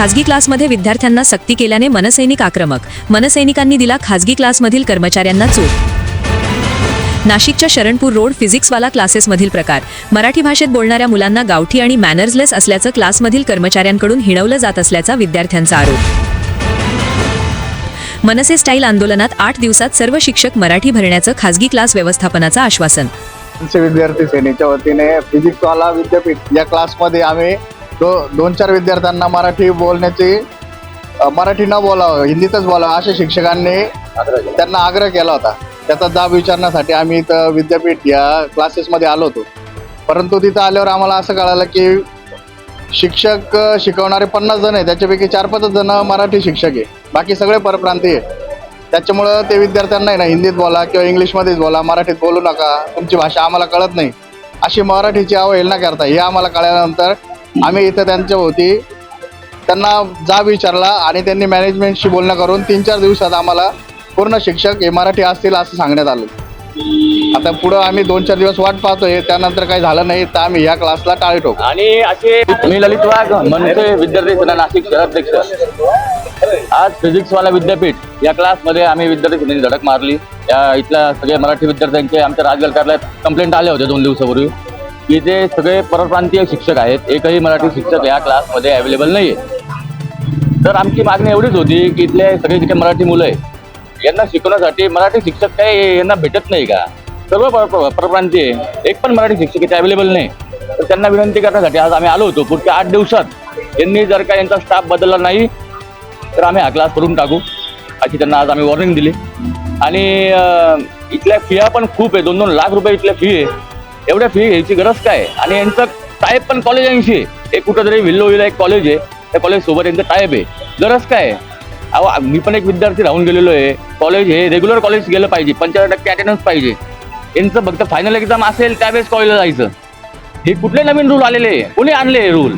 खाजगी क्लासमध्ये विद्यार्थ्यांना सक्ती केल्याने मनसैनिक आक्रमक. मनसैनिकांनी दिला खाजगी क्लासमधील कर्मचाऱ्यांना चूप. नाशिकच्या शरणपूर रोड फिजिक्सवाला क्लासेसमधील प्रकार. मराठी भाषेत बोलणाऱ्या मुलांना गावठी आणि मॅनर्सलेस असल्याचं क्लासमधील कर्मचाऱ्यांकडून हिणवलं जात असल्याचा विद्यार्थ्यांचा आरोप. मनसे स्टाईल आंदोलनात 8 दिवसात सर्व शिक्षक मराठी भरण्याचं खाजगी क्लास व्यवस्थापनाचं आश्वासन. विद्यार्थी सेनेच्या वतीने फिजिक्सवाला विद्यापीठ या क्लासमध्ये आम्ही 2-4 विद्यार्थ्यांना मराठी बोलण्याची मराठी न बोलावं हिंदीतच बोलावं अशा शिक्षकांनी त्यांना आग्रह केला होता. त्याचा जाब विचारण्यासाठी आम्ही इथं विद्यापीठ या क्लासेसमध्ये आलो होतो. परंतु तिथं आल्यावर आम्हाला असं कळालं की शिक्षक शिकवणारे 50 जण आहे, त्याच्यापैकी 4-5 जण मराठी शिक्षक आहे, बाकी सगळे परप्रांतीय आहे. त्याच्यामुळं ते विद्यार्थ्यांना ना हिंदीत बोला किंवा इंग्लिशमध्येच बोला, मराठीत बोलू नका, तुमची भाषा आम्हाला कळत नाही अशी मराठीची अवहेलना करता. हे आम्हाला कळल्यानंतर आम्ही इथं त्यांच्याभोवती त्यांना जाब विचारला आणि त्यांनी मॅनेजमेंटशी बोलणं करून 3-4 दिवसात आम्हाला पूर्ण शिक्षक हे मराठी असतील असं सांगण्यात आलं. आता पुढं आम्ही 2-4 दिवस वाट पाहतोय, त्यानंतर काही झालं नाही तर आम्ही या क्लासला टाळी ठोकू. आणि असे मी ललित वाघ मनसे विद्यार्थी सेना नाशिक शहराध्यक्ष. आज फिजिक्सवाला विद्यापीठ या क्लासमध्ये आम्ही विद्यार्थी सेनेची धडक मारली. या इथल्या सगळे मराठी विद्यार्थ्यांचे आमच्या राजगड कार्यालयात कंप्लेंट आल्या होत्या 2 दिवसापूर्वी की ते सगळे परप्रांतीय शिक्षक आहेत, एकही मराठी शिक्षक या क्लासमध्ये अवेलेबल नाही आहे. तर आमची मागणी एवढीच होती की इथले सगळे जे मराठी मुलं आहे यांना शिकवण्यासाठी मराठी शिक्षक काय यांना भेटत नाही का? सर्व परप्रांतीय एक पण मराठी शिक्षक इथे अवेलेबल नाही. तर त्यांना विनंती करण्यासाठी आज आम्ही आलो होतो. पुढच्या 8 दिवसात यांनी जर का यांचा स्टाफ बदलला नाही तर आम्ही हा क्लास करून टाकू अशी त्यांना आज आम्ही वॉर्निंग दिली. आणि इथल्या फिया पण खूप आहे, 2-2 लाख रुपये इथल्या फी आहे. एवढ्या फी घ्यायची गरज काय? आणि यांचं टाईप पण कॉलेजांशी आहे. एक कुठंतरी विल्लोवीला एक कॉलेज आहे, त्या कॉलेजसोबत यांचं टाईप आहे. गरज काय? अहो मी पण एक विद्यार्थी राहून गेलेलो आहे. कॉलेज हे रेग्युलर कॉलेज गेलं पाहिजे, 75% अटेंडन्स पाहिजे. यांचं फक्त फायनल एक्झाम असेल त्यावेळेस कॉलेजला जायचं. हे कुठले नवीन रूल आलेले? कोणी आणले हे रूल?